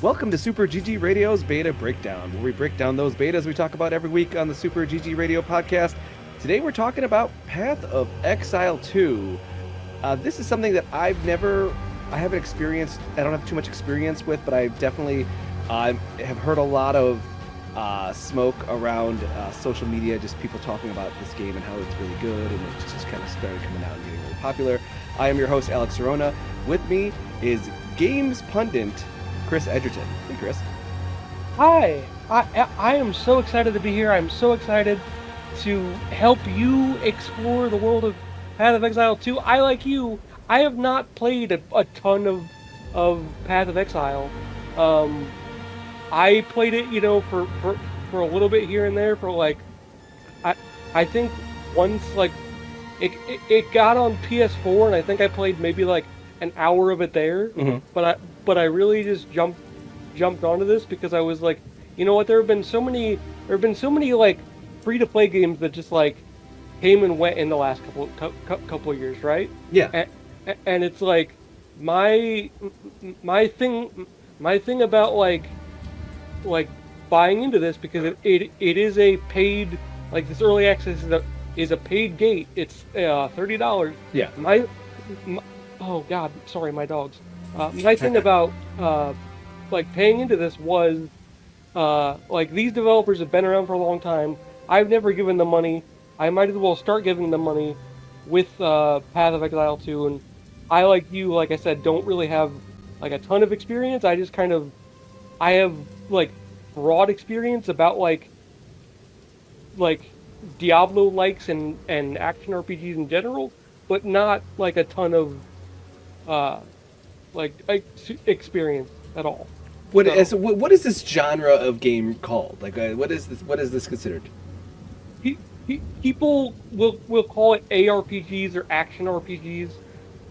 Welcome to Super GG Radio's Beta Breakdown, where we break down those betas we talk about every week on the Super GG Radio podcast. Today we're talking about Path of Exile 2. This is something that I haven't experienced, I don't have too much experience with, but I definitely have heard a lot of smoke around social media, just people talking about this game and how it's really good, and it just kind of started coming out and getting really popular. I am your host, Alex Serona. With me is Games Pundit Chris Edgerton. Hey, Chris. Hi, I am so excited to be here. I'm so excited to help you explore the world of Path of Exile 2. Like you, I have not played a ton of Path of Exile. I played it, for a little bit here and there for I think once it got on PS4 and I think I played maybe an hour of it there. Mm-hmm. But I really just jumped onto this because I was like, you know what? There have been so many free to play games that just came and went in the last couple of years, right? Yeah. And it's like my thing about buying into this, because it is a paid, this early access is a paid gate. It's $30. Yeah. Oh God, sorry, my dogs. My thing about paying into this was these developers have been around for a long time. I've never given them money. I might as well start giving them money with Path of Exile 2. And I, like you, like I said, don't really have a ton of experience. I just I have broad experience about Diablo likes and action RPGs in general, but not a ton of experience at all. What is this genre of game called? What is this? What is this considered? People will call it ARPGs or action RPGs,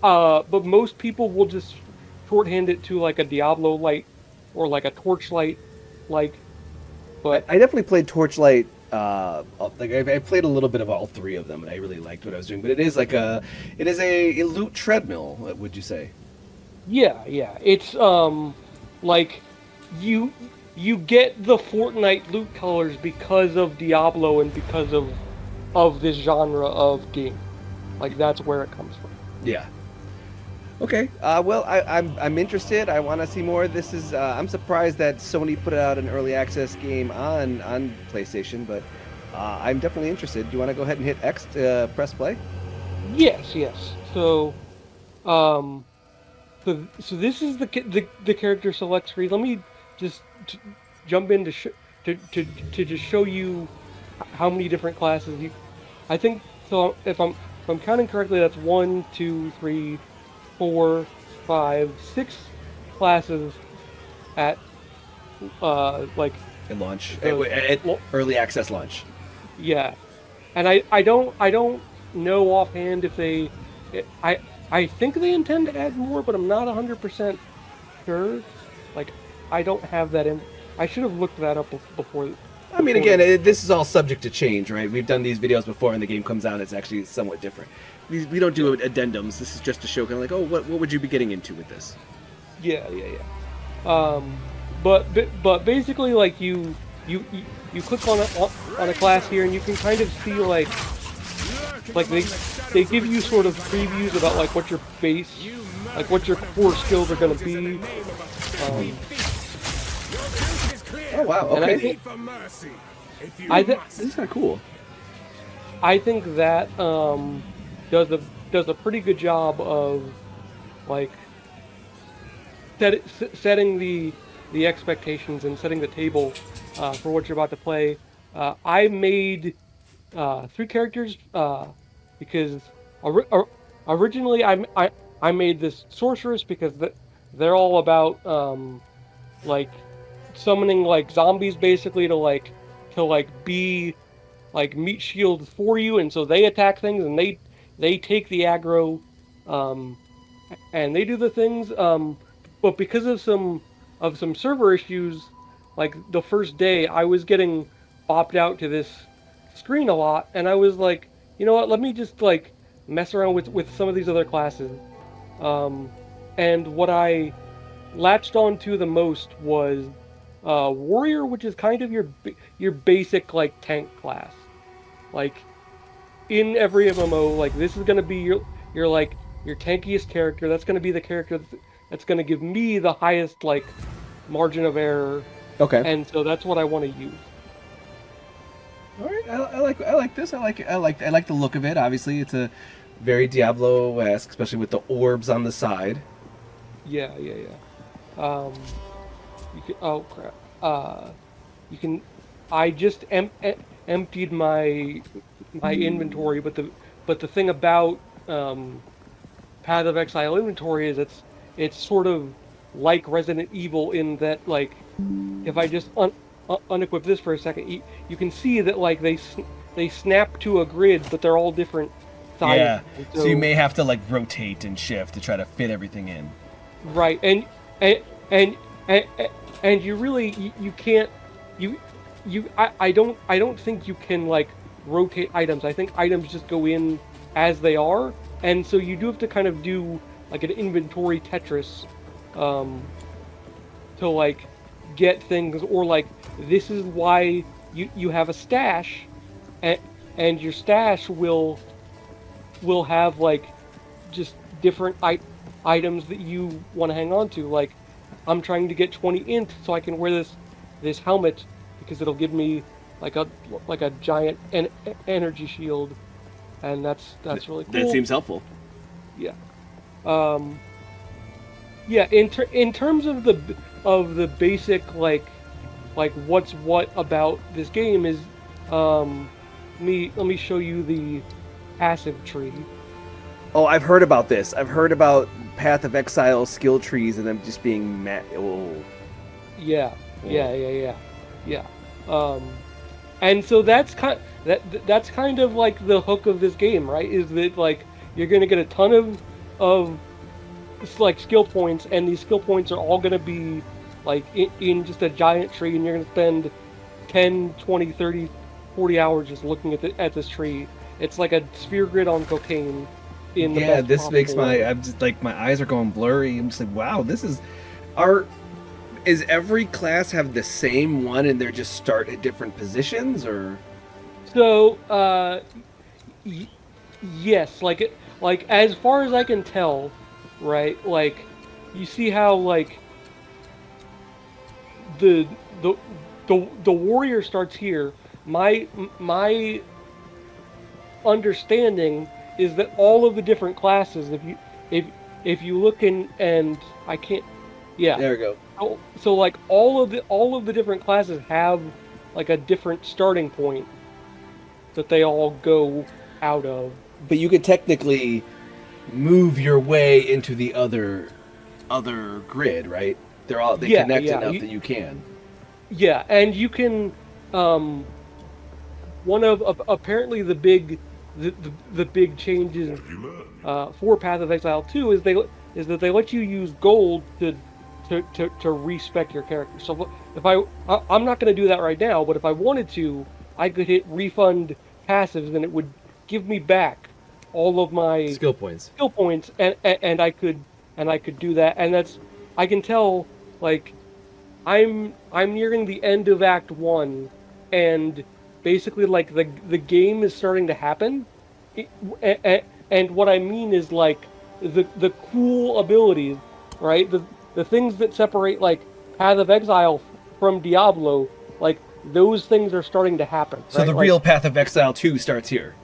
but most people will just shorthand it to a Diablo light or a Torchlight like. But I definitely played Torchlight. I played a little bit of all three of them, and I really liked what I was doing. But it is a loot treadmill. Would you say? Yeah. It's you get the Fortnite loot colors because of Diablo and because of this genre of game. That's where it comes from. Yeah. Okay. Well, I'm interested. I want to see more. This is. I'm surprised that Sony put out an early access game on PlayStation, but I'm definitely interested. Do you want to go ahead and hit X to press play? Yes. So, so this is the character select screen. Let me just jump in to just show you how many different classes you. I think so. If I'm counting correctly, that's 1, 2, 3, 4, 5, 6 classes at At launch, at early access launch. Yeah, and I don't know offhand if they. I think they intend to add more, but I'm not 100% sure. I don't have that in. I should have looked that up before. I mean, again, this is all subject to change, right? We've done these videos before, and the game comes out, it's actually somewhat different. We don't do addendums. This is just to show kind of what would you be getting into with this? Yeah. But basically, you click on a class here, and you can kind of see they give you sort of previews about what your base, what your core skills are going to be. Oh wow! Okay. This is kind of cool. I think that does a pretty good job of setting the expectations and setting the table for what you're about to play. I made 3 characters because originally I made this sorceress because they're all about summoning zombies basically to be meat shields for you, and so they attack things and they take the aggro, and they do the things, but because of some server issues, the first day I was getting popped out to this screen a lot, and I was like, you know what, let me just mess around with some of these other classes. And what I latched onto the most was warrior, which is kind of your basic like tank class. Like in every MMO, like this is gonna be your like your tankiest character. That's gonna be the character that's gonna give me the highest like margin of error, Okay. and so that's what I want to use. All right. I like this. I like the look of it. Obviously, it's a very Diablo-esque, especially with the orbs on the side. Yeah. You can. Oh crap. You can. I just emptied my inventory, but the thing about Path of Exile inventory is it's sort of like Resident Evil in that like if I just unequip this for a second, you can see that like they snap to a grid, but they're all different sizes. Yeah. So you may have to like rotate and shift to try to fit everything in. Right, and and and, and you really you can't I don't think you can like rotate items. I think items just go in as they are, and so you do have to kind of do like an inventory Tetris to like get things, or like this is why you have a stash, and your stash will have like just different items that you want to hang on to. Like I'm trying to get 20 int so I can wear this helmet because it'll give me like a giant energy shield, and that's really cool. That seems helpful. Yeah. Yeah. In terms of the basic like what's what about this game is let me show you the passive tree. Oh, I've heard about this. I've heard about Path of Exile skill trees and them just being Yeah. And so that's kind of like the hook of this game, right? Is that like you're gonna get a ton of like skill points, and these skill points are all gonna be like in just a giant tree, and you're gonna spend 10, 20, 30, 40 hours just looking at this tree. It's like a sphere grid on cocaine. Yeah, this makes I'm just like my eyes are going blurry. I'm just like, wow, this is is every class have the same one and they're just start at different positions, or? So yes, like as far as I can tell, right? Like you see how like the warrior starts here. My understanding is that all of the different classes, if you look in, and I can't, yeah, there we go. So like all of the different classes have like a different starting point that they all go out of. But you could technically move your way into the other grid, right? They connect enough that you can. Yeah, and you can one of apparently the big changes for Path of Exile 2 is that they let you use gold to respec your character. So if I'm not going to do that right now, but if I wanted to, I could hit refund passives and it would give me back all of my skill points, and I could do that. And that's, I can tell, like I'm nearing the end of Act 1, and basically like the game is starting to happen, and what I mean is like the cool abilities, right? The things that separate like Path of Exile from Diablo, like those things are starting to happen. So the real Path of Exile 2 starts here.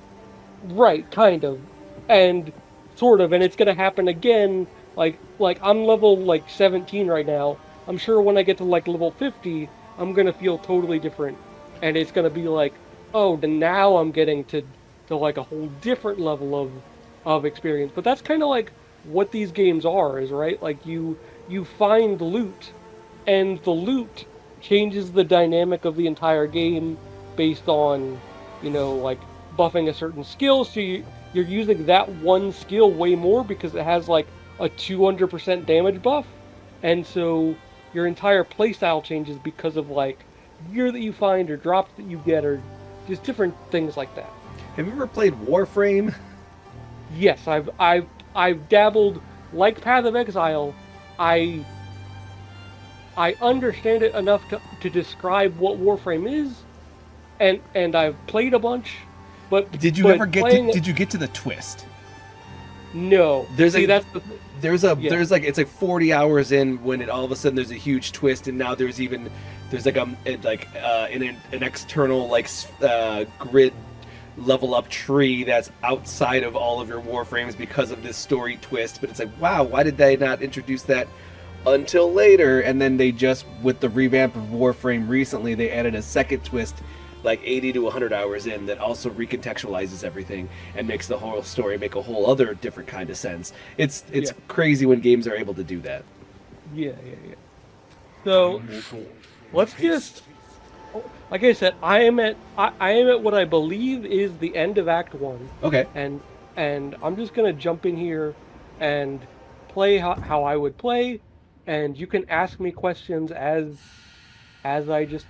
Right, kind of, and sort of, and it's gonna happen again. Like I'm level like 17 right now. I'm sure when I get to like level 50, I'm gonna feel totally different, and it's gonna be like, oh, then now I'm getting to like a whole different level of experience. But that's kind of like what these games are, is right? Like you find loot, and the loot changes the dynamic of the entire game based on, like buffing a certain skill. So you're using that one skill way more because it has like a 200% damage buff, and so your entire playstyle changes because of like gear that you find or drops that you get or just different things like that. Have you ever played Warframe? Yes, I've dabbled. Like Path of Exile, I I understand it enough to describe what Warframe is, and I've played a bunch, but Did you but ever get playing did you get to the twist? no. There's See, a that's the yeah. there's like it's like 40 hours in when it all of a sudden there's a huge twist, and now there's like an external like grid level up tree that's outside of all of your Warframes because of this story twist. But it's like, wow, why did they not introduce that until later? And then they just, with the revamp of Warframe recently, they added a second twist like 80 to 100 hours in that also recontextualizes everything and makes the whole story make a whole other different kind of sense. It's crazy when games are able to do that. Yeah. So let's just, like I said, I am at what I believe is the end of Act 1. Okay. And I'm just gonna jump in here and play how I would play, and you can ask me questions as I just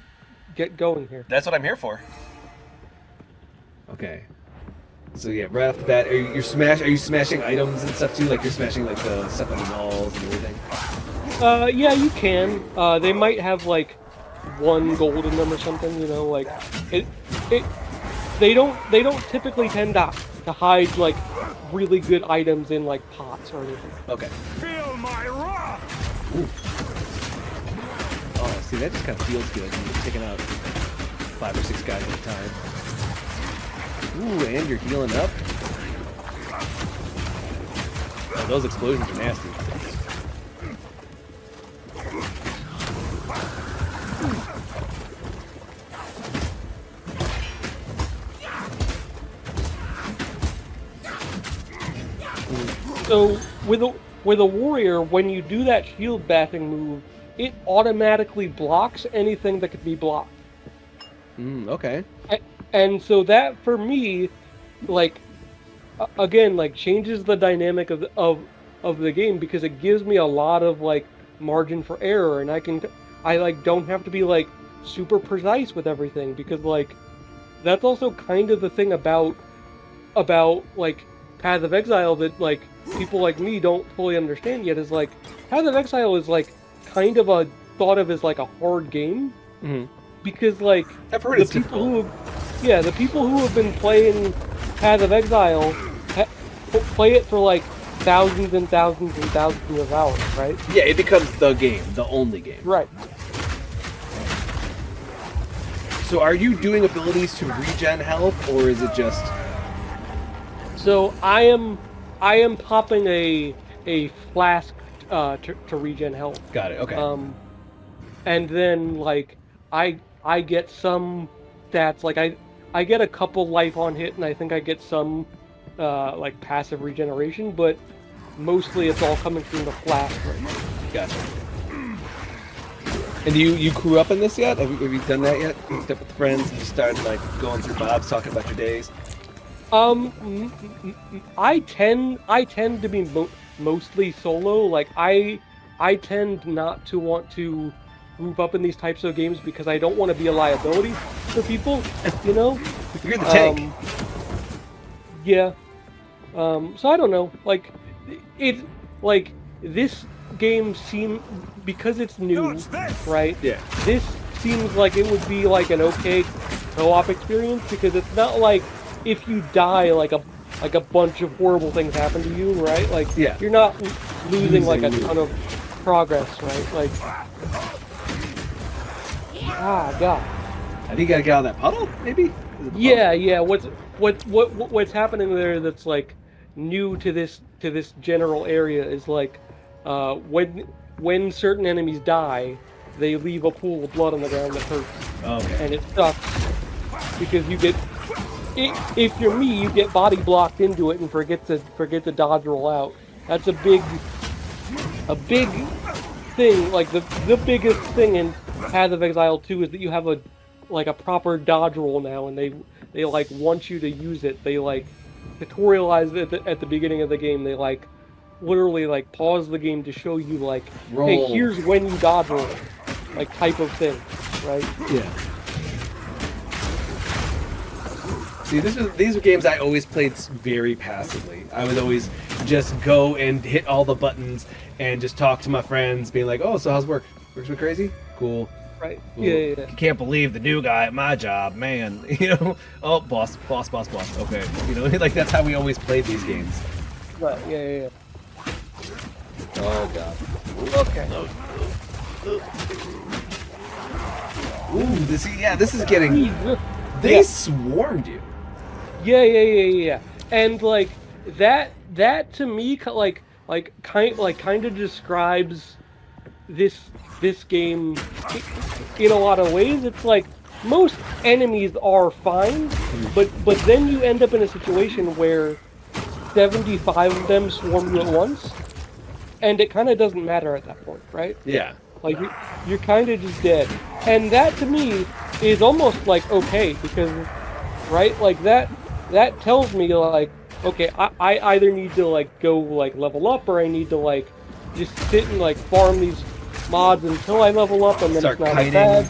get going here. That's what I'm here for. Okay. So yeah, right off the bat, are you smashing items and stuff too? Like you're smashing like the stuff on the walls and everything? Yeah, you can. They might have like 1 gold in them or something, you know, like they don't typically tend to hide like really good items in like pots or anything. Okay. Feel my wrath! Ooh. Oh, see, that just kind of feels good when you're taking out 5 or 6 guys at a time. Ooh, and you're healing up. Oh, those explosions are nasty. So with a warrior, when you do that shield bathing move, it automatically blocks anything that could be blocked. Okay. And so that for me, like, again, like changes the dynamic of the game, because it gives me a lot of like margin for error, and I like don't have to be like super precise with everything, because like that's also kind of the thing about like Path of Exile that like people like me don't fully understand yet, is like Path of Exile is like kind of thought of as like a hard game, because like I've heard it's difficult. The people who have been playing Path of Exile play it for like thousands and thousands and thousands of hours, right? Yeah, it becomes the game, the only game. Right. So are you doing abilities to regen health, or is it just... So I am popping a flask to regen health. Got it, okay. And then like I get some stats, like I get a couple life on hit, and I think I get some like passive regeneration, but mostly it's all coming from the flask right now. Gotcha. And you grew up in this yet? Have you done that yet? Hooked up with friends and just started like going through Bob's, talking about your days? I tend to be mostly solo. Like I tend not to want to group up in these types of games because I don't want to be a liability for people, you know? You're the tank. Yeah. So I don't know. Like, it's like this game because it's new, right? Yeah. This seems like it would be like an okay co-op experience, because it's not like if you die, like a bunch of horrible things happen to you, right? Like, yeah. You're not losing like a ton of progress, right? Like, God. I think you gotta get out of that puddle, maybe? Yeah. What's happening there that's like new to this general area is like when certain enemies die, they leave a pool of blood on the ground that hurts. Okay. And it sucks because you get, if you're me, you get body blocked into it and forget to dodge roll out. That's a big thing. Like the biggest thing in Path of Exile 2 is that you have a proper dodge roll now, and they like want you to use it. They like tutorialize it at the beginning of the game. They like literally like pause the game to show you like, roll. Hey, here's when you dodge roll, like type of thing, right? Yeah. See, these were games I always played very passively. I would always just go and hit all the buttons and just talk to my friends, being like, "Oh, so how's work?" Works me crazy? Cool. Right. Cool. Yeah. You can't believe the new guy at my job, man. You know? Oh, boss. Okay. You know, like that's how we always played these games. Right. Yeah. Oh god. Okay. Ooh, this is getting. They swarmed you. Yeah. And like that to me kind of describes this game in a lot of ways. It's like most enemies are fine, but then you end up in a situation where 75 of them swarm you at once, and it kind of doesn't matter at that point, right? Yeah. Like you're kind of just dead, and that to me is almost like okay, because right, like that tells me like okay, I either need to like go like level up, or I need to like just sit and like farm these mods until I level up, and then Start it's not kiting. bad.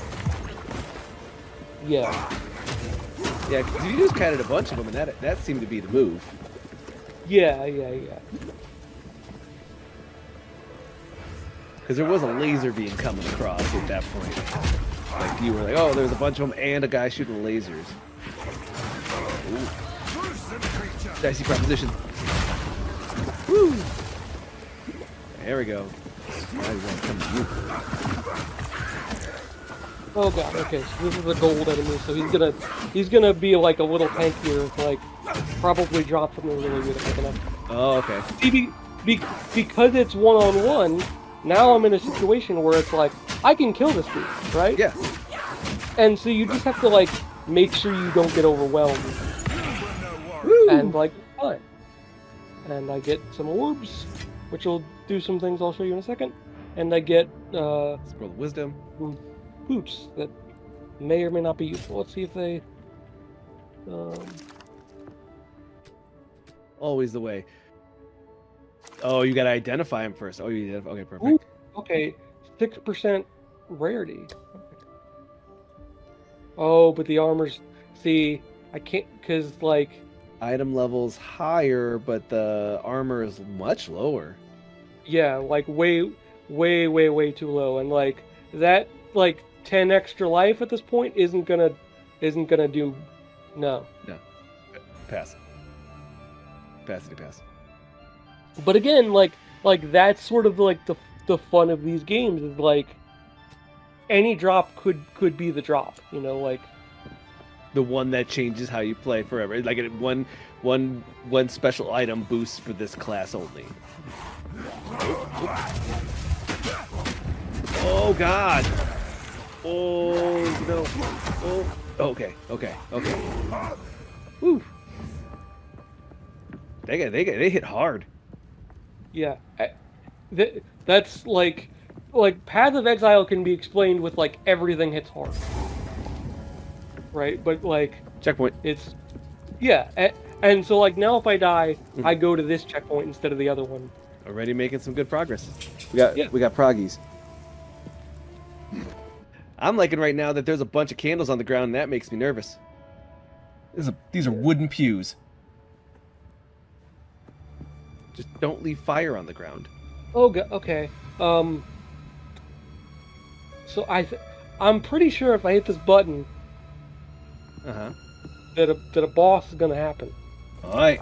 Yeah. Yeah, because you just kited a bunch of them, and that seemed to be the move. Yeah. Because there was a laser beam coming across at that point. Like you were like, oh, there's a bunch of them and a guy shooting lasers. Ooh. Dicey proposition. Woo! There we go. Now he's gonna come to you. Oh god. Okay, so this is a gold enemy, so he's gonna be like a little tankier, like probably drop something really good at picking up. Oh, okay. See, because it's one-on-one. Now I'm in a situation where it's like, I can kill this dude, right? Yeah. And so you just have to, like, make sure you don't get overwhelmed. Woo! And, like, fine. And I get some orbs, which will do some things I'll show you in a second. And I get, Scroll of wisdom. boots that may or may not be useful. Let's see if they... Always the way. Oh, you gotta identify him first. Oh, you did. Okay, perfect. Ooh, okay, 6% rarity. Oh, but the armor's... See, I can't... Because, like... Item level's higher, but the armor is much lower. Yeah, like way too low. And, like, that, like, 10 extra life at this point isn't gonna do... No. Pass. Pass. But again, like that's sort of like the fun of these games is like any drop could be the drop, you know, like The one that changes how you play forever. Like one special item boost for this class only. Oh God! Oh no! Oh. Okay. Woo! They hit hard. yeah. That's like Path of Exile can be explained with like everything hits hard. Right? But like Checkpoint. it's yeah, and so like now if I die, I go to this checkpoint instead of the other one. Already making some good progress. We got proggies. I'm liking right now that there's a bunch of candles on the ground, and that makes me nervous. These are wooden pews. Just don't leave fire on the ground. Oh, okay. So I'm pretty sure if I hit this button, that a boss is gonna happen. All right.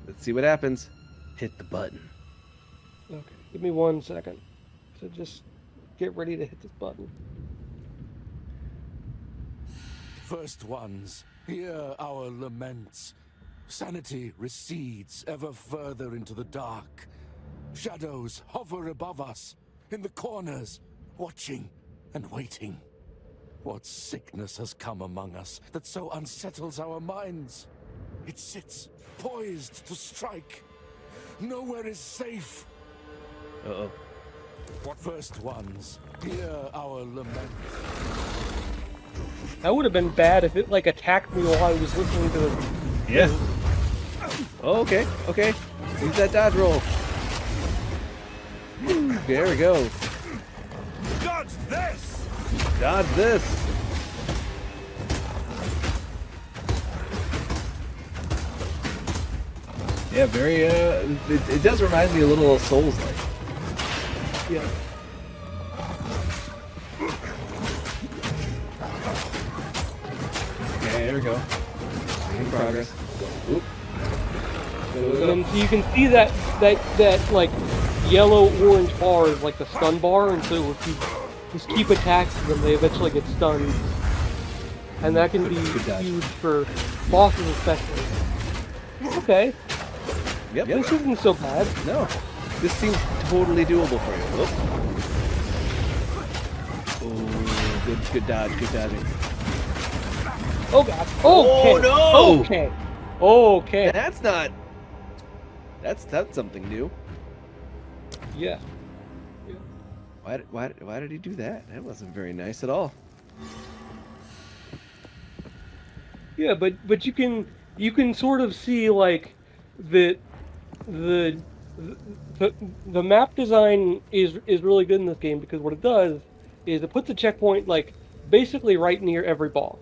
Let's see what happens. Hit the button. Okay, give me 1 second. So just get ready to hit this button. First ones, hear our laments. Sanity recedes ever further into the dark. Shadows hover above us, in the corners, watching and waiting. What sickness has come among us that so unsettles our minds? It sits, poised to strike. Nowhere is safe. Uh-oh. What first ones, hear our lament. That would have been bad if it like attacked me while I was listening to the... Yeah. Oh, okay. Use that dodge roll. There we go. Dodge this! Dodge this. Yeah, very, it does remind me a little of Souls-like. Yeah. There we go. Making progress. Oop. And then you can see that like yellow-orange bar is like the stun bar, and so if you just keep attacking them, they eventually get stunned. And that can be huge for bosses especially. Okay. Yep. This isn't so bad. No. This seems totally doable for you. Oh, good dodge, good dodging. Oh god. Okay. Oh no! Okay. Okay. That's something new. Yeah. Why did he do that? That wasn't very nice at all. Yeah, but you can sort of see like the map design is really good in this game, because what it does is it puts a checkpoint like basically right near every boss,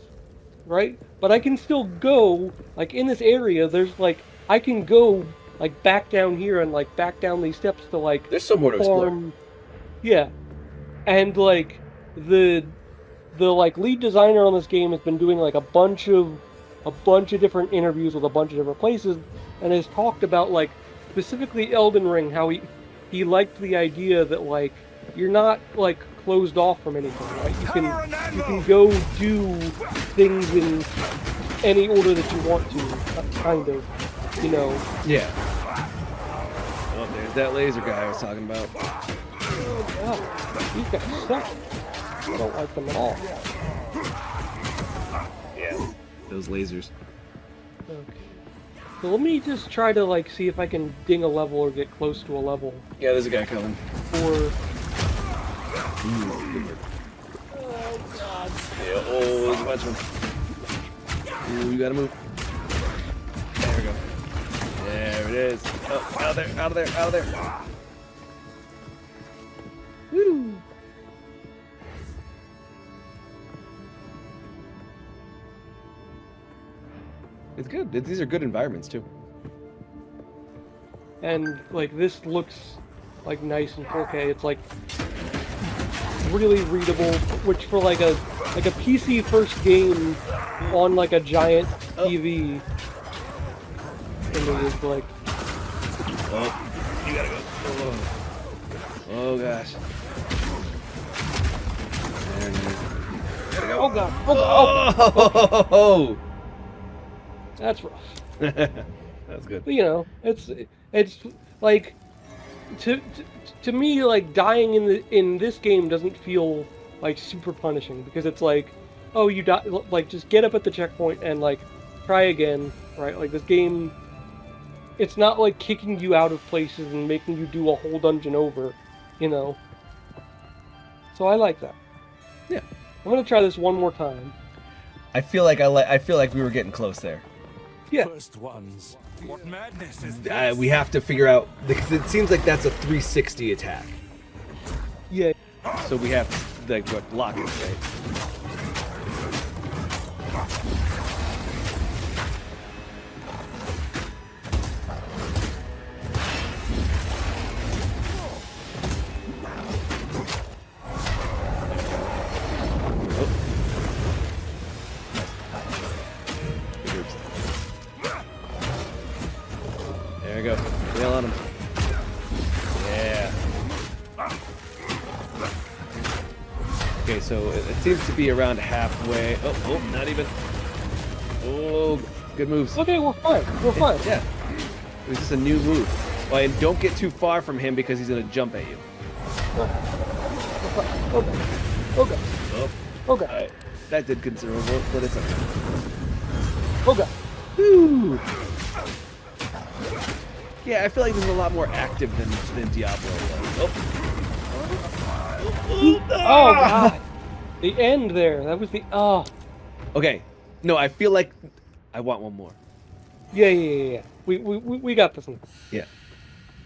right? But I can still go like in this area. There's like I can go like back down here and like back down these steps to like There's some more to explore. Yeah, and like the like lead designer on this game has been doing like a bunch of different interviews with a bunch of different places, and has talked about like specifically Elden Ring, how he liked the idea that like you're not like closed off from anything, right? You can go do things in any order that you want to, kind of, you know. Yeah. Oh, there's that laser guy I was talking about. Oh god, these guys suck. I don't like them at all. Yeah. Those lasers. Okay. So let me just try to like see if I can ding a level or get close to a level. Yeah, there's a guy coming. Or Oh god. Yeah, there's a bunch of them. Ooh, you gotta move. There we go. There it is. Oh, out of there. Woo! It's good. These are good environments too. and like this looks like nice in 4K. It's like really readable, which for like a PC first game on like a giant TV, and it is like. Oh, you gotta go. Oh gosh. There it is. Gotta go. Oh god! Oh god! Oh! That's rough. That's good. But you know, it's like to me, like dying in this game doesn't feel like super punishing, because it's like, oh, you die, like just get up at the checkpoint and like try again, right? Like this game, it's not like kicking you out of places and making you do a whole dungeon over, you know. So I like that. Yeah. I'm gonna try this one more time. I feel like we were getting close there. Yeah. First ones. What madness is this? We have to figure out, because it seems like that's a 360 attack. Yeah. So we have to like block it, right? There we go. Nail on him. Yeah. Okay, so it seems to be around halfway. Oh, not even. Oh, good moves. Okay, we're fine. We're fine. Yeah. It was just a new move. Oh, and don't get too far from him because he's gonna jump at you. Okay. Okay. Oh. Okay. Alright. That did considerable, but it's okay. Okay. Woo! Yeah, I feel like this is a lot more active than Diablo was. Oh god! The end there. That was the Okay. No, I feel like I want one more. Yeah. We got this one. Yeah.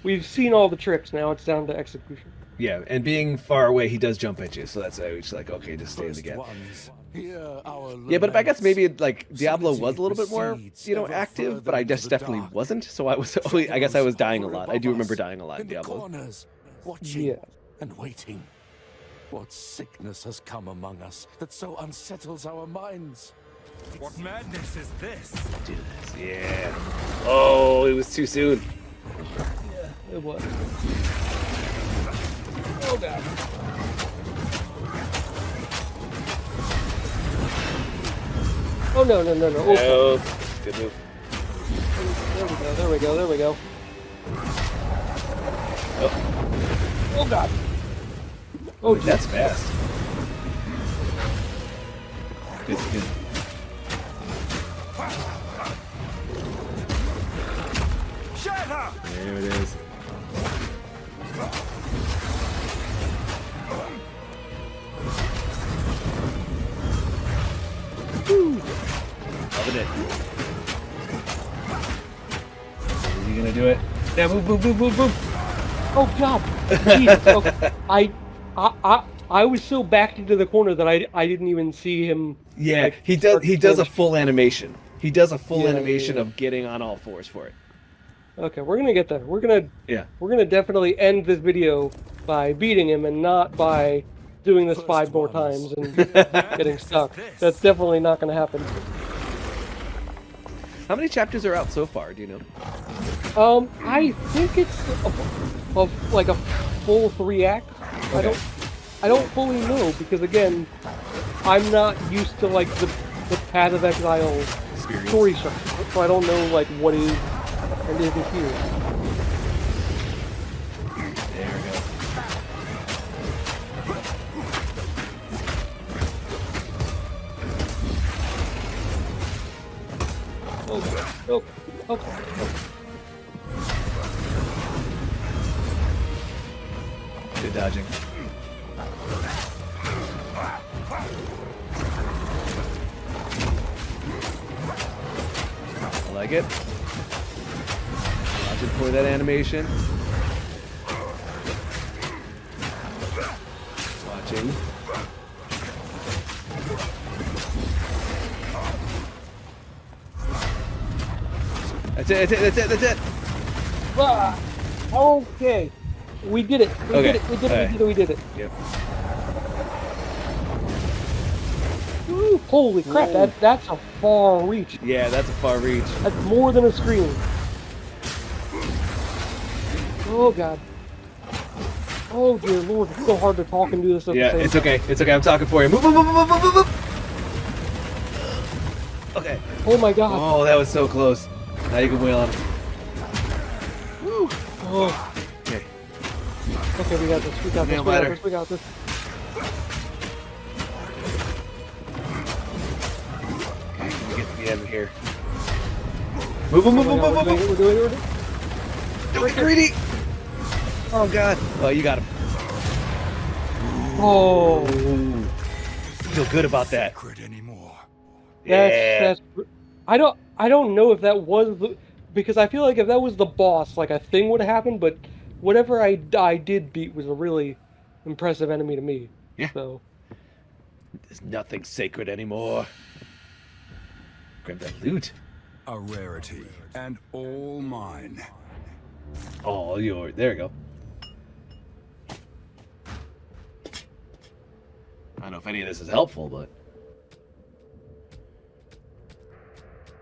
We've seen all the tricks. Now it's down to execution. Yeah, and being far away, he does jump at you, so that's just like, okay, just stay in the gap. Yeah, but I guess maybe like Diablo was a little bit more, active, but I just definitely wasn't. So I guess I was dying a lot. I do remember dying a lot in Diablo. Yeah. And waiting. What sickness has come among us that so unsettles our minds? What madness is this? Do this. Yeah. Oh, it was too soon. Yeah, it was. Oh god. Oh no. Oh, good move. There we go. Oh god. Oh, geez. That's fast. Good. Shatter! There it is. Woo! Loving it. Are you gonna do it? Yeah, move. Oh god. Jeez. Okay. I was so backed into the corner that I didn't even see him. Yeah, like, he does. start He to does a flinch. full animation. He does a full Yeah, animation yeah. of getting on all fours for it. Okay, we're gonna get there. We're gonna definitely end this video by beating him and not by doing this First 5 more ones. times and getting stuck. That's definitely not gonna happen. How many chapters are out so far? Do you know? I think it's like a full 3 act. Okay. I don't fully know because again, I'm not used to like the Path of Exile Experience. story structure, so I don't know like what is and isn't here. There we go. Okay. Good dodging. I like it. Watching for that animation. Watching. That's it. Ah, okay. We did it. We Okay. did it. Yep. Ooh, holy crap, Whoa. that's a far reach. Yeah, that's a far reach. That's more than a screen. Oh god. Oh dear lord, it's so hard to talk and do this at Yeah, the same it's time. okay. It's okay. I'm talking for you. Move. Okay. Oh my god. Oh, that was so close. Now you can wheel him. Woo. Oh. Okay. Okay, we got this. Nail biter. We got this. Okay, we get to the end here. Move. We're doing it. Don't get greedy. Oh god. Oh, you got him. Oh. Ooh. Feel good about that. Secret anymore. That's I don't know if that was the, because I feel like if that was the boss, like a thing would have happened, but whatever I did beat was a really impressive enemy to me. Yeah. So There's nothing sacred anymore. Grab that loot. A rarity, and all mine. All yours. There we go. I don't know if any of this is helpful, but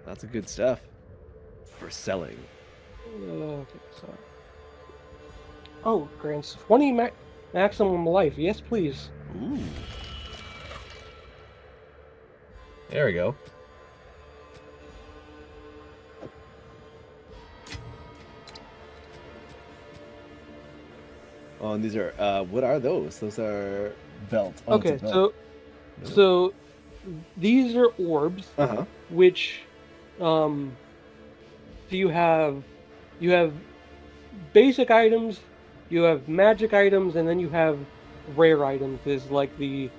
lots of good stuff for selling. okay, sorry. Oh, grants 20 maximum life. Yes, please. Ooh. There we go. Oh, and these are what are those? Those are belt. Oh, it's a Okay, belt. so these are orbs, Uh-huh. which so you have basic items, you have magic items, and then you have rare items. Is like the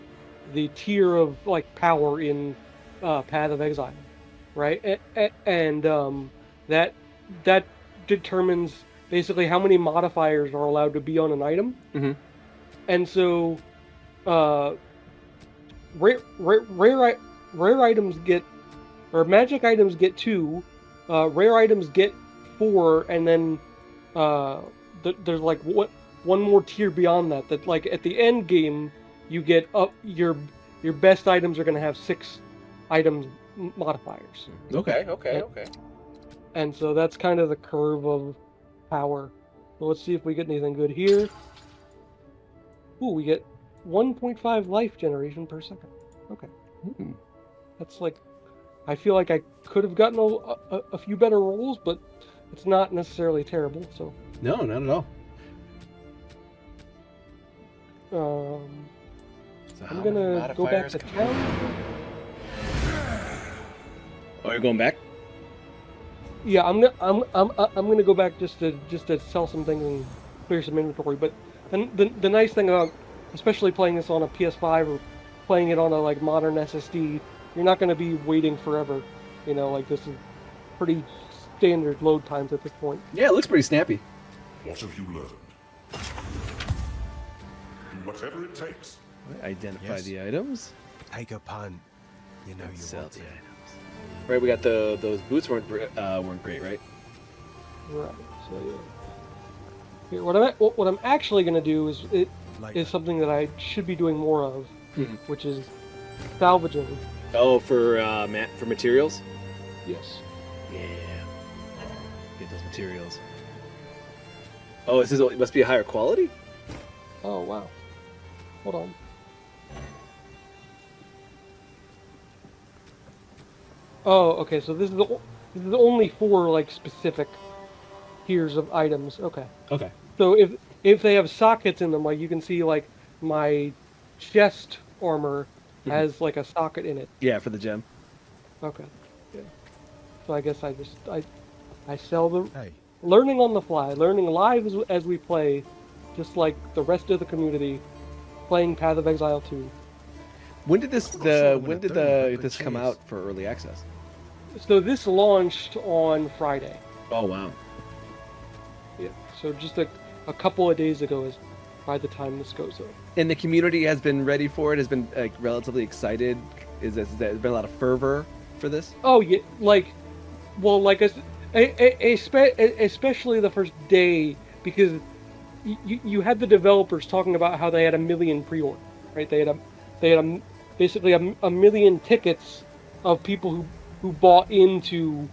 tier of like power in Path of Exile, right? And that determines basically how many modifiers are allowed to be on an item. Mm-hmm. And so rare items get, or magic items get 2, rare items get 4, and then there's like one more tier beyond that. That like at the end game, you get up your best items are going to have 6 items modifiers. Okay. And so that's kind of the curve of power. So let's see if we get anything good here. Ooh, we get 1.5 life generation per second. Okay. That's like, I feel like I could have gotten a few better rolls, but it's not necessarily terrible. So No, not at all. So I'm gonna go back to town. Oh, you're going back? Yeah, I'm gonna go back just to sell some things and clear some inventory. But the nice thing about, especially playing this on a PS5 or playing it on a like modern SSD, you're not gonna be waiting forever. You know, like this is pretty standard load times at this point. Yeah, it looks pretty snappy. What have you learned? Do whatever it takes. Identify the items. Take a punt. You know you Sell want the to. items. Right, we got those boots weren't great, right? Right. So yeah. Here, what I'm actually gonna do is Later. something that I should be doing more of, which is salvaging. Oh, for materials. Yes. Yeah. Get those materials. Oh, it must be a higher quality? Oh wow. Hold on. Oh, okay. So this is the only 4 like specific tiers of items. Okay. Okay. So if they have sockets in them, like you can see, like my chest armor has like a socket in it. Yeah, for the gem. Okay. Yeah. So I guess I sell the Hey, learning on the fly, learning live as we play, just like the rest of the community, playing Path of Exile 2. When did this this come cheers. out for early access? So this launched on Friday. Oh wow. Yeah. So just a couple of days ago is by the time this goes up. And the community has been ready for it. Has been like relatively excited. Has there been a lot of fervor for this? Oh yeah, like, well, like especially the first day, because you had the developers talking about how they had 1 million pre-order, right? They had basically a million tickets of people who bought into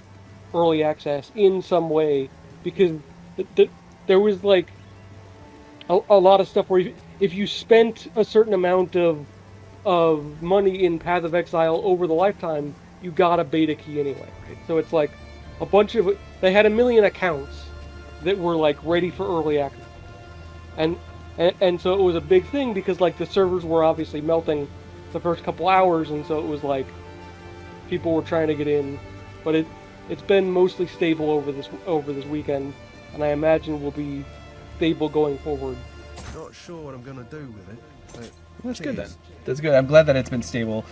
early access in some way, because there was like a lot of stuff where if you spent a certain amount of money in Path of Exile over the lifetime, you got a beta key anyway. Right? So it's like a bunch of, they had 1 million accounts that were like ready for early access, and so it was a big thing because like the servers were obviously melting the first couple hours, and so it was like people were trying to get in, but it's been mostly stable over this weekend, and I imagine will be stable going forward. not sure what I'm gonna do with it. But That's good then. cheers. That's good. I'm glad that it's been stable.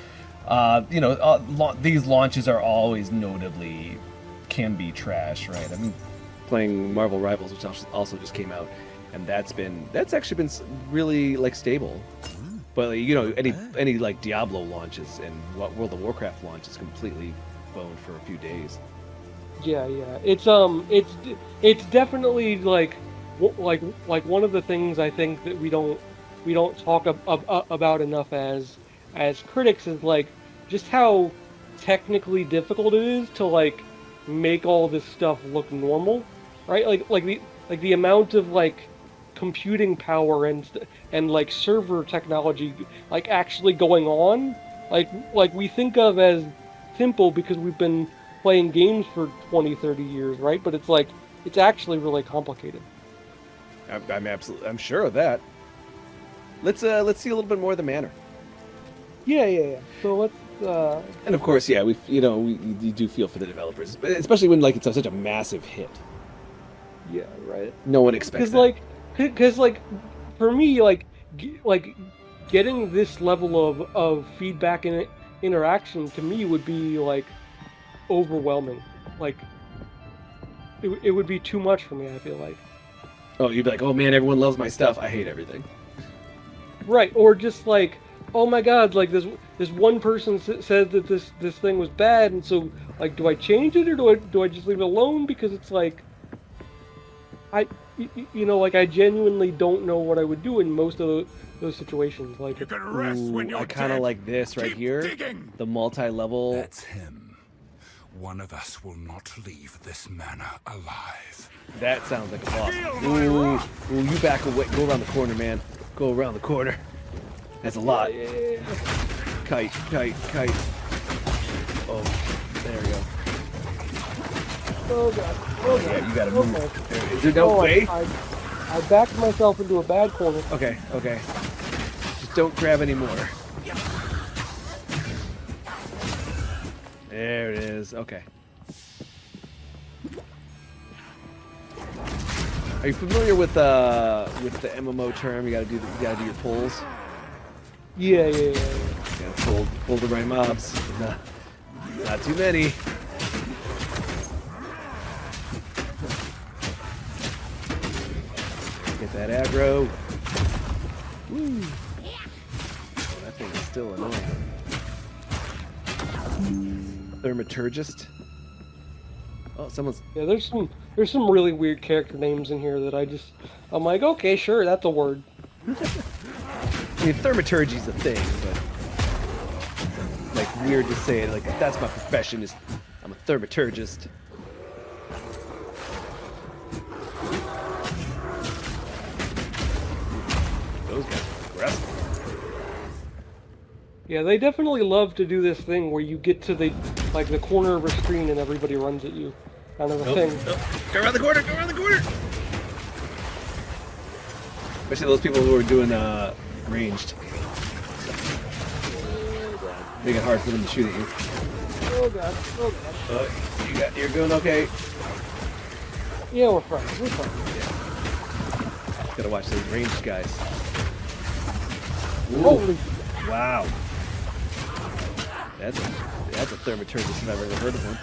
These launches are always notably can be trash, right? I mean, playing Marvel Rivals, which also just came out, and that's actually been really like stable. But any like Diablo launches and World of Warcraft launches completely boned for a few days. Yeah. It's definitely like one of the things I think that we don't talk about enough as critics is like just how technically difficult it is to like make all this stuff look normal, right? Like the amount of like computing power and like server technology like actually going on, like we think of as simple because we've been playing games for 20-30 years, right? But it's like it's actually really complicated. I'm sure of that. Let's see a little bit more of the manor. Yeah. So let's. And of course, yeah, you do feel for the developers, especially when like it's such a massive hit. Yeah. Right. No one expects that. Because for me, like getting this level of feedback and interaction to me would be like overwhelming. Like it would be too much for me, I feel like. Oh, you'd be like, oh man, everyone loves my stuff. I hate everything. Right, or just like, oh my god, like this one person said that this thing was bad, and so like, do I change it or do I just leave it alone? Because it's like, I genuinely don't know what I would do in most of those situations. Like, You can rest when you're I kind of dead. like this right Keep here, digging. the multi-level. That's him. one of us will not leave this manor alive. That sounds like a boss. Ooh, you back away. Go around the corner, man. Go around the corner. That's a lot. Yeah. Kite. Oh, there we go. Oh god. Yeah, you gotta move. Okay. Is there no way? I backed myself into a bad corner. Okay. Just don't grab any more. There it is. Okay. Are you familiar with the MMO term? You gotta do your pulls. Yeah. You gotta pull the right mobs. Not too many. Get that aggro. Woo. That thing is still annoying. Thaumaturgist. Oh, someone's. Yeah, there's some really weird character names in here that I'm like, okay, sure, that's a word. I mean, thaumaturgy's a thing, but like weird to say it. Like that's my profession. Is I'm a thaumaturgist. Those guys are aggressive. Yeah, they definitely love to do this thing where you get to the corner of a screen and everybody runs at you, kind of a thing. Go around the corner! Go around the corner! Especially those people who are doing ranged. Make it hard for them to shoot at you. Oh god. You're doing okay. Yeah, we're fine. Gotta watch those ranged guys. Ooh. Holy. Wow. That's a thaumaturgist if I've ever heard of one.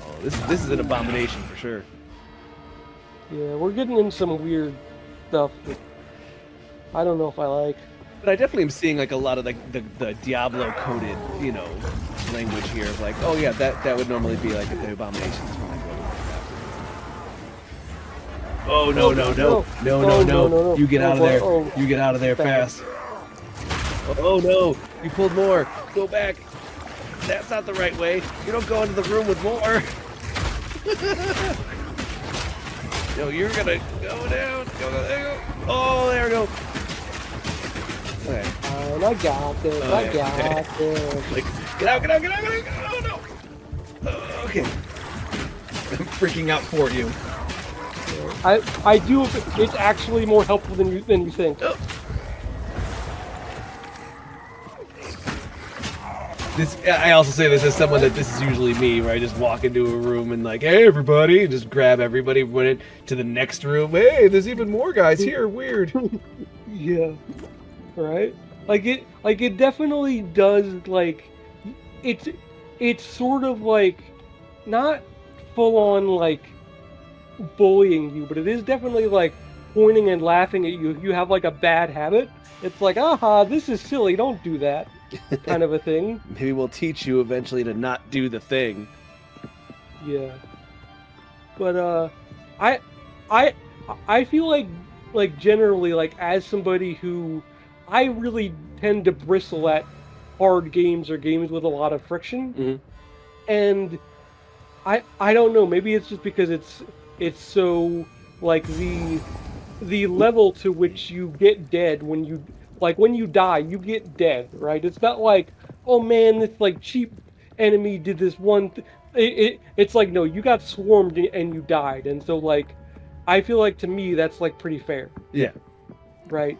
Oh, this is an abomination for sure. Yeah, we're getting in some weird stuff that I don't know if I like. But I definitely am seeing like a lot of like the Diablo coded, language here of like, oh yeah, that would normally be like the abominations from like Oh no. You get out of there. You get out of there fast. Oh no, you pulled more. Go back. That's not the right way. You don't go into the room with more. No, you're gonna go down. Go. Oh, there we go. Okay. I got this. Oh, I got this. Like, get out. Oh no. Okay. I'm freaking out for you. I do. It's actually more helpful than you think. Oh. I also say this as someone that this is usually me, where I just walk into a room and like, hey everybody, and just grab everybody, run it to the next room. Hey, there's even more guys here. Weird. Yeah. Right. Like it definitely does. Like, it's sort of like not full on like bullying you, but it is definitely like pointing and laughing at you if you have like a bad habit. It's like, aha, this is silly, don't do that, kind of a thing. Maybe we'll teach you eventually to not do the thing. Yeah. But I feel like generally, like, as somebody who I really tend to bristle at hard games or games with a lot of friction. Mm-hmm. And I don't know, maybe it's just because it's so like the level to which you get dead when you die, you get dead, right? It's not like, oh man, this like cheap enemy did this one it's like, no, you got swarmed and you died. And so like I feel like, to me, that's like pretty fair. Yeah. Right.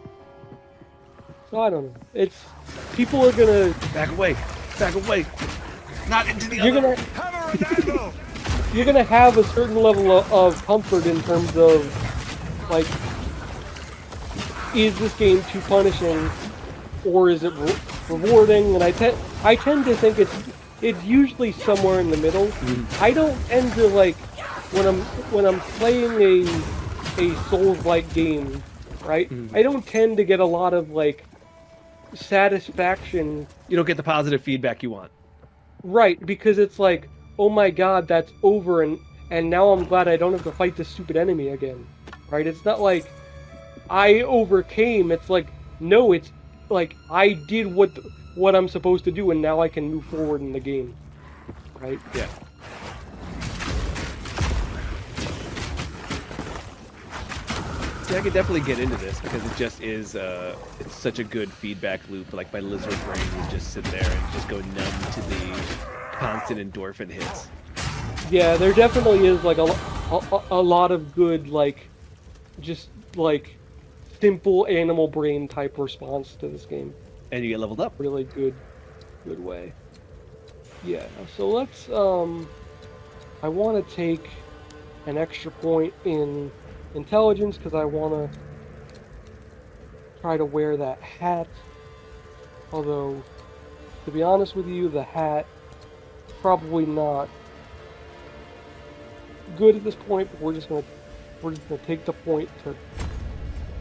So I don't know. It's people are gonna back away, not into the you're other. You're gonna have a certain level of comfort in terms of like, is this game too punishing or is it rewarding? And I tend to think it's usually somewhere in the middle. Mm-hmm. I don't tend to like when I'm playing a Souls-like game, right? Mm-hmm. I don't tend to get a lot of like satisfaction. You don't get the positive feedback you want. Right, because it's like, oh my god, that's over, and now I'm glad I don't have to fight this stupid enemy again. Right? It's not like I overcame. It's like, no, like I did what I'm supposed to do, and now I can move forward in the game, right? Yeah. See, I could definitely get into this because it just is, it's such a good feedback loop. Like, my lizard brain would just sit there and just go numb to the constant endorphin hits. Yeah, there definitely is like a lot of good like just like simple animal brain type response to this game. And you get leveled up. Really good way. Yeah, so let's I want to take an extra point in intelligence because I want to try to wear that hat. Although, to be honest with you, the hat probably not good at this point, but we're just gonna take the point to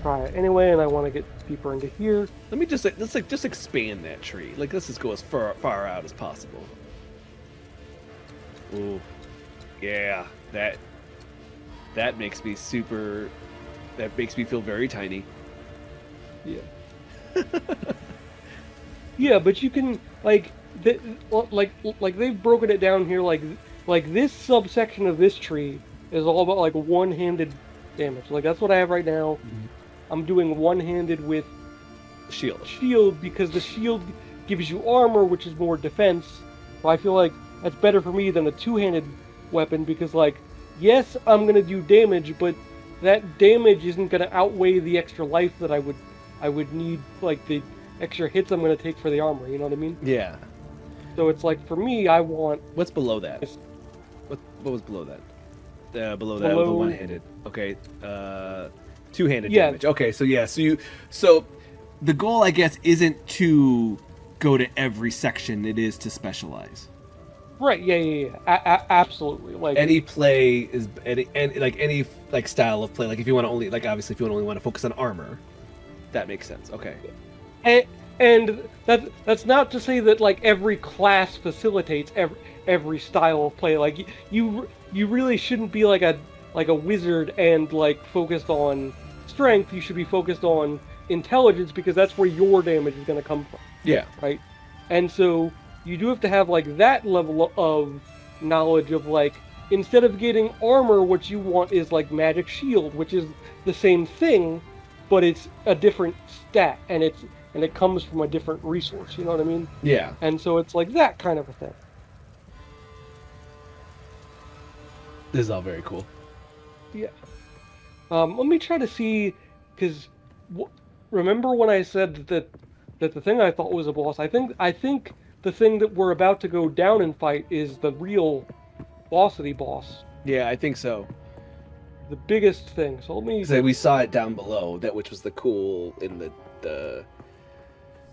try it anyway, and I want to get deeper into here. Let me just let's expand that tree. Like, let's just go as far out as possible. Ooh, yeah, that makes me super. That makes me feel very tiny. Yeah. Yeah, but you can like they've broken it down here like this subsection of this tree is all about like one-handed damage. Like that's what I have right now. Mm-hmm. I'm doing one-handed with Shield because the shield gives you armor, which is more defense. So I feel like that's better for me than a two-handed weapon because like yes, I'm gonna do damage, but that damage isn't gonna outweigh the extra life that I would need, like the extra hits I'm gonna take for the armor. You know what I mean? Yeah. So it's like for me, I want. What's below that? What was below that? Below that, the one-handed. Okay. Two-handed damage. Okay, so the goal, I guess, isn't to go to every section. It is to specialize. Right. Yeah. Absolutely. Like any play is any style of play. Like if you want to only obviously if you only want to focus on armor, that makes sense. Okay. And that's not to say that like every class facilitates every style of play. Like you really shouldn't be like a wizard and like focused on strength. You should be focused on intelligence because that's where your damage is going to come from. Yeah. Right. And so you do have to have like that level of knowledge of like instead of getting armor, what you want is like magic shield, which is the same thing, but it's a different stat and it comes from a different resource. You know what I mean? Yeah. And so it's like that kind of a thing. This is all very cool. Yeah. Let me try to see, because remember when I said that the thing I thought was a boss? I think the thing that we're about to go down and fight is the real bossity boss. Yeah, I think so. The biggest thing. So let me. So we saw it down below, which was the cool in the.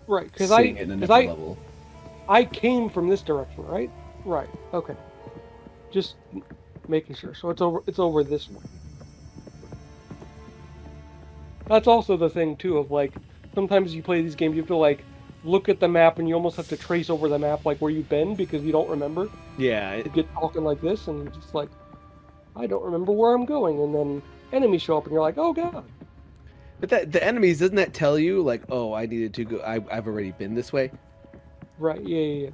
Right, because level. I came from this direction, right? Right. Okay. Just making sure. So it's over this way. That's also the thing too of like sometimes you play these games you have to like look at the map and you almost have to trace over the map like where you've been because you don't remember. Yeah. You get talking like this and you're just like, I don't remember where I'm going, and then enemies show up and you're like, oh god. But the enemies, doesn't that tell you like, oh, I needed to go? I've already been this way. Right. Yeah.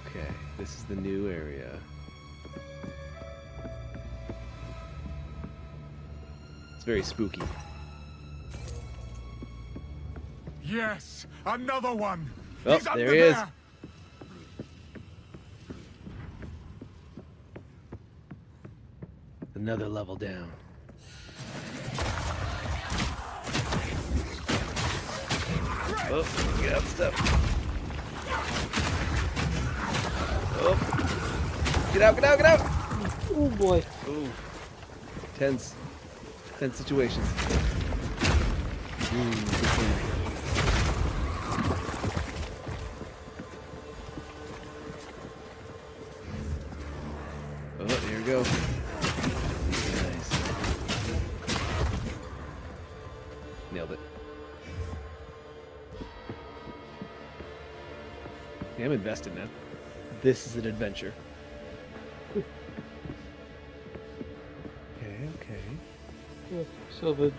Okay, this is the new area. It's very spooky. Yes, another one. Oh, He's there he is. Another level down. Oh, get up stuff. Oh, get out! Oh boy. Ooh, tense situations. Oh, here we go. Nice. Nailed it. Yeah, I'm invested, man. This is an adventure. Okay. So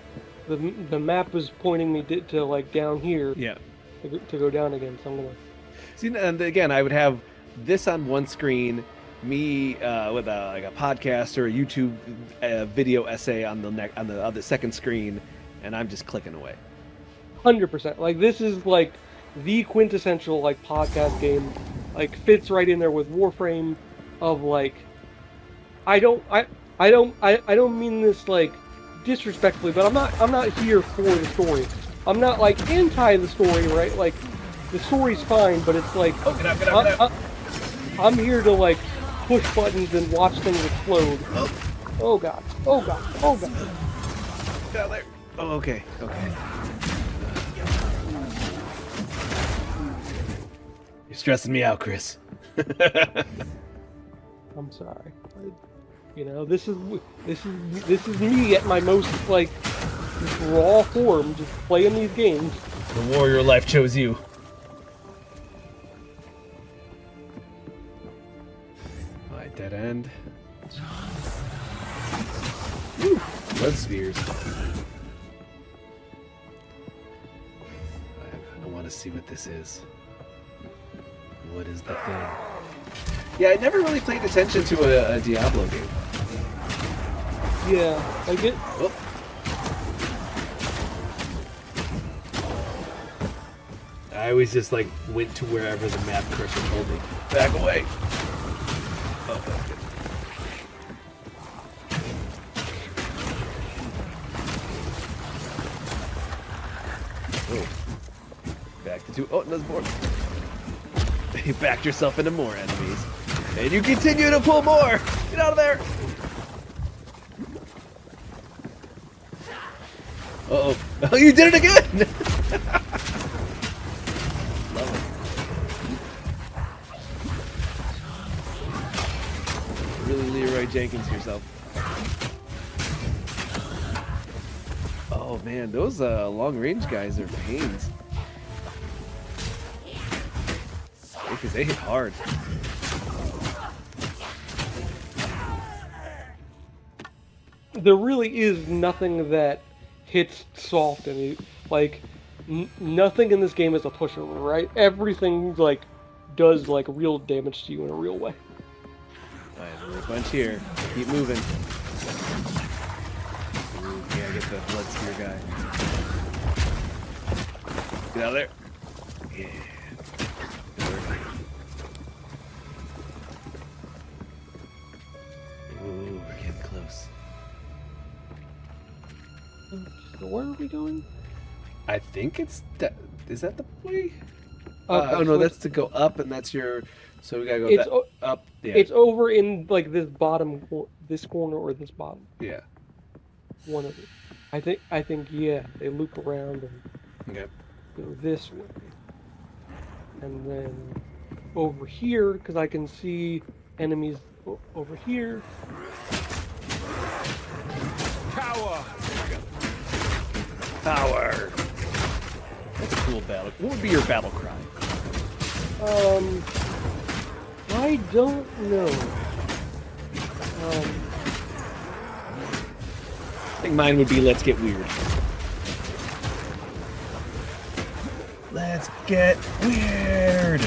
the map was pointing me to like down here Yeah. to go down again. So I'm gonna. See, and again, I would have this on one screen, me with like a podcast or a YouTube video essay on the other second screen, and I'm just clicking away. 100%. Like this is like the quintessential like podcast game. Like fits right in there with Warframe. Of like, I don't mean this like disrespectfully, but I'm not here for the story. I'm not like anti the story, right? Like the story's fine, but it's like Get out. I'm here to like push buttons and watch things explode. Oh god. Oh god. Oh god. Get out there. Oh, okay. You're stressing me out, Chris. I'm sorry. This is me at my most like just raw form, just playing these games. The warrior life chose you. Alright, dead end. Whew, blood spheres. I want to see what this is. What is the thing? Yeah, I never really paid attention to a Diablo game. Yeah, I get. Oh. I always just like went to wherever the map cursor told me. Back away. Oh, that's good. Oh. Back to two. Oh, there's more. You backed yourself into more enemies. And you continue to pull more! Get out of there! Uh-oh. Oh, you did it again! Love it. Really Leroy Jenkins yourself. Oh man, those long-range guys are pains. Because they hit hard. There really is nothing that hits soft and like nothing in this game is a pushover, right? Everything like does like real damage to you in a real way. Alright, there's a bunch here. Keep moving. Ooh, yeah, get the blood spear guy. Get out of there. Yeah. Good work. Ooh, we're getting close. So where are we going? I think it's that. Is that the way? Okay, Oh no, so that's to go up, and that's your. So we gotta go It's up. Yeah. It's over in like this this corner or this bottom. Yeah. One of it. I think yeah. They loop around and Okay. go this way, and then over here because I can see enemies over here. Power! Power. That's a cool battle. What would be your battle cry? I don't know. I think mine would be "Let's get weird." Let's get weird. I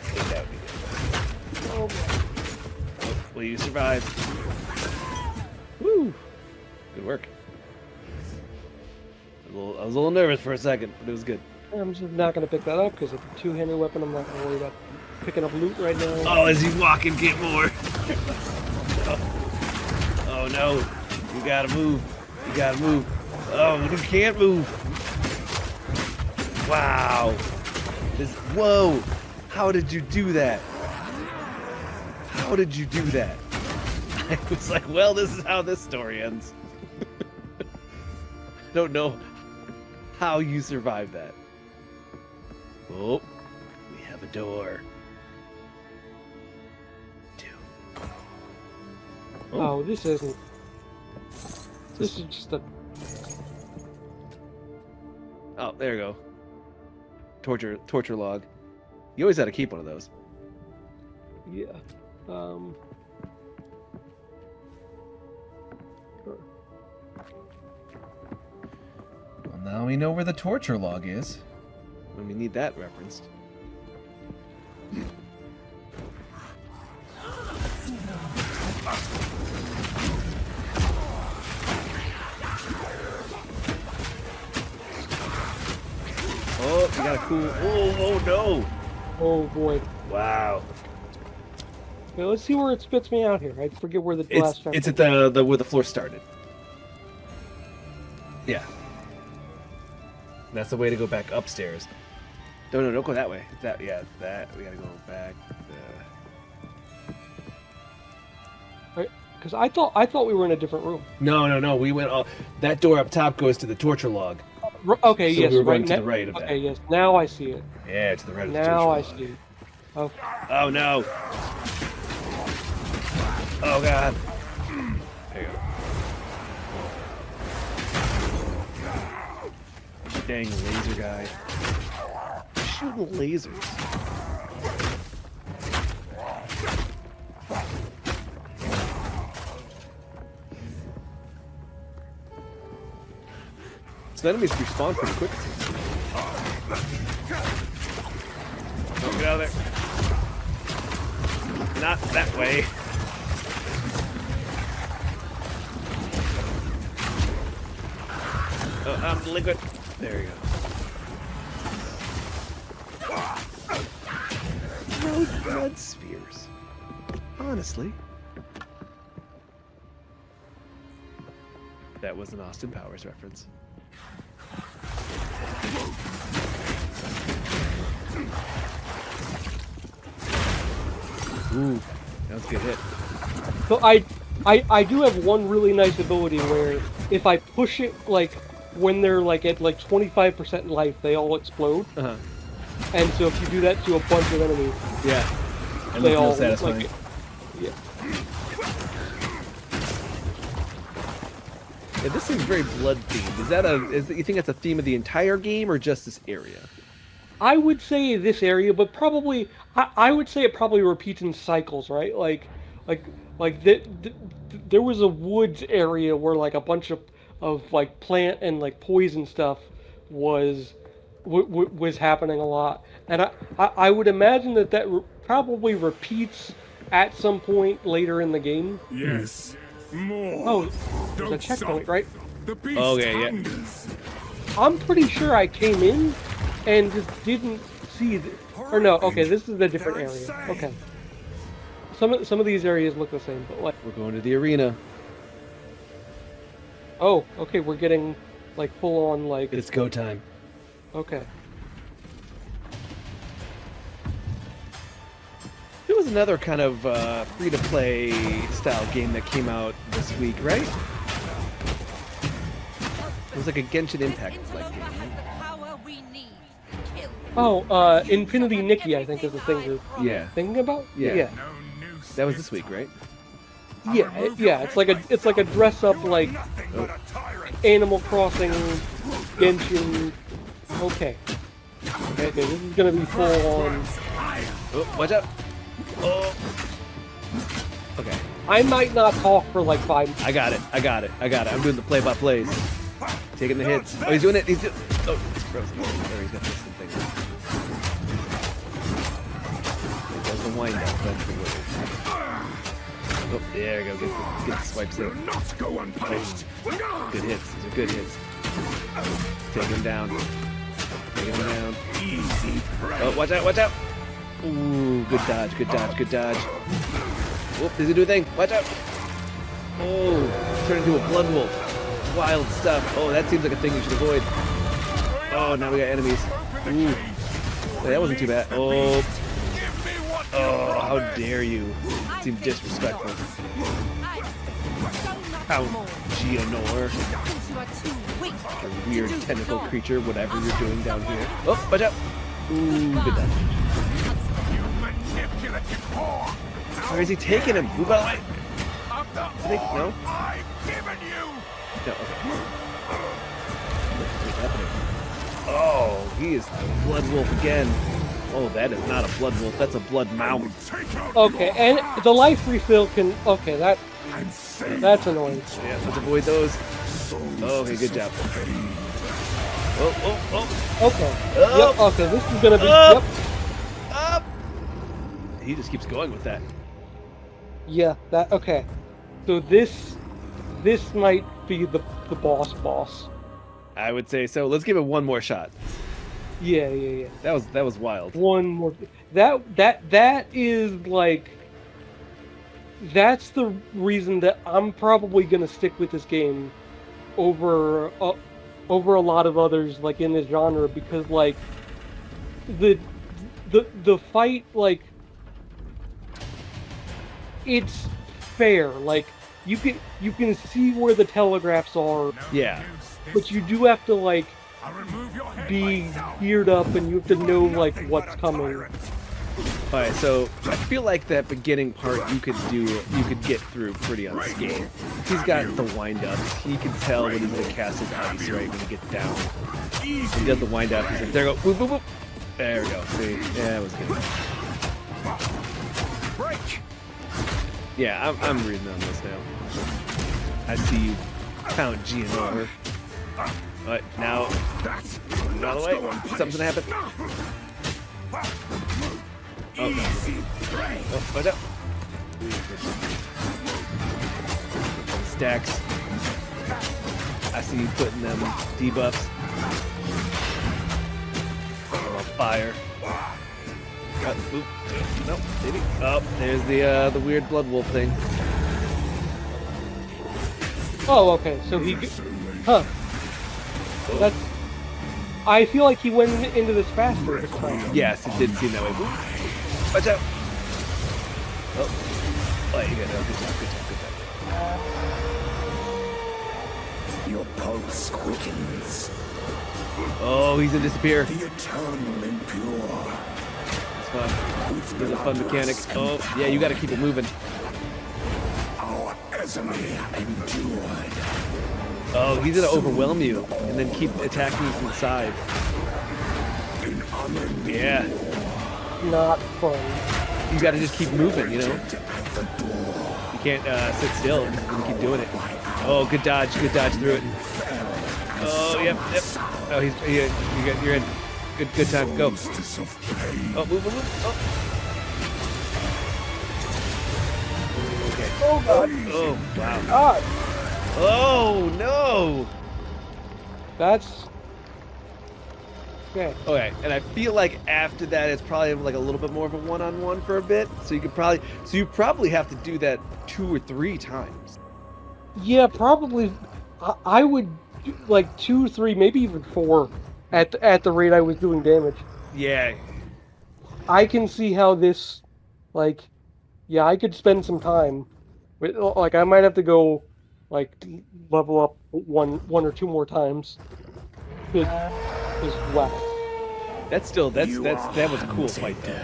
think that would be good. Oh, Oh, will you survive? Woo! Good work. I was a little nervous for a second, but it was good. I'm just not gonna pick that up because it's a two-handed weapon. I'm not gonna worry about picking up loot right now. Oh, as you walk and get more. Oh no! You gotta move. You gotta move. Oh, you can't move. Wow. Whoa. How did you do that? How did you do that? I was like, well, this is how this story ends. I don't know how you survived that. Oh, we have a door. Oh, this isn't. This is just a. Oh, there you go. Torture log. You always had to keep one of those. Yeah. Well, now we know where the torture log is. When we need that referenced. Oh, we got a cool. Oh no! Oh boy. Wow. Well, let's see where it spits me out here. I forget where the last time. It's at the where the floor started. Yeah. That's the way to go back upstairs. No, don't go that way. That we gotta go back. Because I thought we were in a different room. No. We went. That door up top goes to the torture log. Okay, So yes, we were going right to the right of that. Okay, yes. Now I see it. Yeah, to the right of the Now I torture log. see. Okay. Oh no! Oh god! There you go. Dang laser guy! Shooting lasers. So the enemies respawn pretty quick. Don't get out of there. Not that way. Oh, I'm liquid. There you go. No blood spheres. Honestly. That was an Austin Powers reference. Ooh, that was a good hit. So I do have one really nice ability where if I push it like when they're like at like 25% life, they all explode. Uh-huh. And so if you do that to a bunch of enemies, Yeah. And they look all real satisfying. like, yeah. Yeah, this seems very blood themed. You think that's a theme of the entire game or just this area? I would say this area, but probably I would say it probably repeats in cycles, right? Like there was a woods area where like a bunch of like plant and like poison stuff was happening a lot, and I would imagine that probably repeats at some point later in the game. Yes. More. Oh, there's a Don't checkpoint, stop. right? The beast Okay, yeah. hungers. I'm pretty sure I came in and just didn't see or no, okay, this is a different They're area. insane. Okay. Some of these areas look the same, but like, We're going to the arena. oh, okay, we're getting like full on like, It's go time. okay. There was another kind of free-to-play style game that came out this week, right? It was like a Genshin Impact like game. Oh, Infinity Nikki, I think is the thing you're Yeah. thinking about. Yeah. Yeah, No noose That was this week, right? yeah. It's like a dress up like Nothing but a tyrant. Animal Crossing, Genshin. Okay, this is gonna be full on. Oh, watch out! Oh. Okay, I might not talk for like 5 minutes. I got it. I'm doing the play-by-plays. Taking the hits. Oh, he's doing it. Oh, he's frozen. There, he's got this thing. He does the wind up. That's the way. Oh, there you go. Get the swipes in. Will not go unpunished. Good hits. These are good hits. Take him down. Easy prey. Oh, watch out. Ooh, good dodge. Oh, does he do a thing? Watch out. Oh, turn into a blood wolf. Wild stuff. Oh, that seems like a thing you should avoid. Oh, now we got enemies. Ooh. Wait, that wasn't too bad. Oh, how dare you. It seemed disrespectful. How Geonor. A weird tentacle creature, whatever you're doing down here. Oh, watch out. Ooh, good dodge. You manipulative whore. Where is he taking him? Move out of the way. Of the I think, no? all I've given you. No, okay. What's happening? Oh, he is the blood wolf again. Oh, that is not a blood wolf. That's a blood mouth. Take out Okay, and the life refill can. Okay, and save that's annoying. Yeah, let's avoid those. Okay, good job. Oh. Okay. Up. Yep. Okay. This is gonna be. Up. Yep. Up. He just keeps going with that. Yeah. That. Okay. So this might be the boss. I would say so. Let's give it one more shot. Yeah. That was wild. One more. That is like. That's the reason that I'm probably gonna stick with this game over a lot of others like in this genre, because like the fight, like, it's fair. Like you can see where the telegraphs are, Yeah. but you do have to like I'll remove your head be myself. geared up, and you have to You are know like nothing what's but a coming. tyrant. All right, so I feel like that beginning part you could get through pretty unscathed. He's got the wind-ups. He can tell when he's gonna cast his ice right when he gets down. He does the wind-up. He's like, there we go, whoop, whoop, whoop. There we go. See, yeah, that was good. Break. Yeah, I'm reading on this now. I see you, Count Gianor. All right, now, That's out of the way. Something's gonna happen. Oh, no. Oh, watch out. Stacks. I see you putting them debuffs. I'm on fire. Oop. Nope, maybe. Oh, there's the weird blood wolf thing. Oh, okay. So huh? That's. I feel like he went into this faster this time. Yes, it did seem that way. Oop. Watch out. Oh, you got it. Good job. Your pulse quickens. Oh, he's gonna disappear. The eternal impure. It's fun. There's a fun mechanic. Oh, yeah, you gotta keep it moving. Our Esme endured. Oh, he's gonna overwhelm you and then keep attacking you from the side. Yeah, Not fun. you gotta just keep moving, you know? You can't sit still, you can keep doing it. Oh, good dodge through it. Oh, yep. Oh, you're in. Good time, go. Oh, move. Oh. Okay. Oh god. Oh, wow. God. Oh, no! That's. Okay. Okay, and I feel like after that, it's probably like a little bit more of a one-on-one for a bit. So you probably have to do that 2 or 3 times. Yeah, probably. I would do like 2, 3, maybe even 4 at the rate I was doing damage. Yeah, I can see how this, like, yeah, I could spend some time. Like, I might have to go, like, level up one or 2 more times. Cause wow. that was a cool fight too.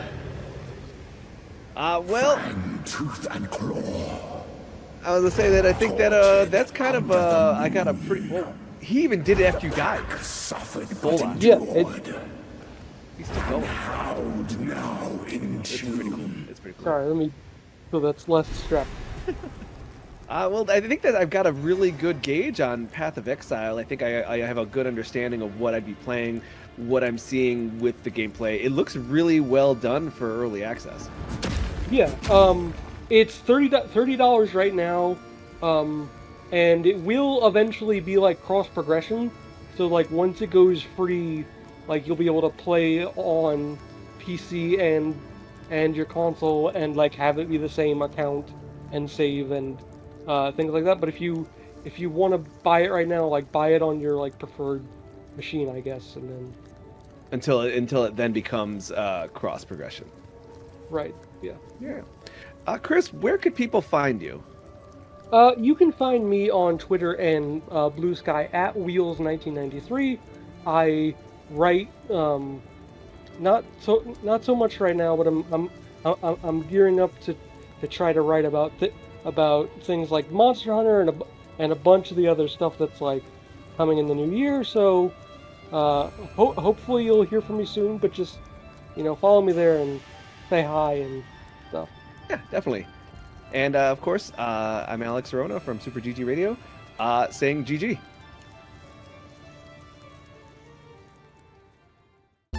Well, Fang, tooth, and claw. I was gonna say that I think that that's kind of I got a pretty. Well, he even did it after you died. Suffered Hold but on. Yeah, endured. He's still going. Howled now in It's pretty cool. tune. It's pretty cool. Sorry, let me. So that's less distracting. Well, I think that I've got a really good gauge on Path of Exile. I think I have a good understanding of what I'd be playing, what I'm seeing with the gameplay. It looks really well done for early access. Yeah, it's $30 right now, and it will eventually be like cross progression. So like once it goes free, like you'll be able to play on PC and your console and like have it be the same account and save and things like that. But if you want to buy it right now, like buy it on your like preferred machine, I guess, and then Until it then becomes cross progression. right, yeah. Yeah. Chris, where could people find you? You can find me on Twitter and Blue Sky at Wheels1993. I write not so much right now, but I'm gearing up to try to write about things like Monster Hunter and a bunch of the other stuff that's like coming in the new year. So hopefully you'll hear from me soon. But just follow me there and say hi and stuff. Yeah, definitely. And of course, I'm Alex Arona from Super GG Radio, saying GG.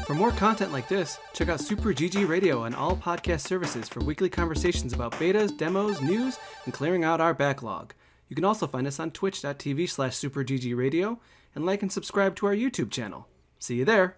For more content like this, check out Super GG Radio on all podcast services for weekly conversations about betas, demos, news, and clearing out our backlog. You can also find us on twitch.tv/superggradio and like and subscribe to our YouTube channel. See you there!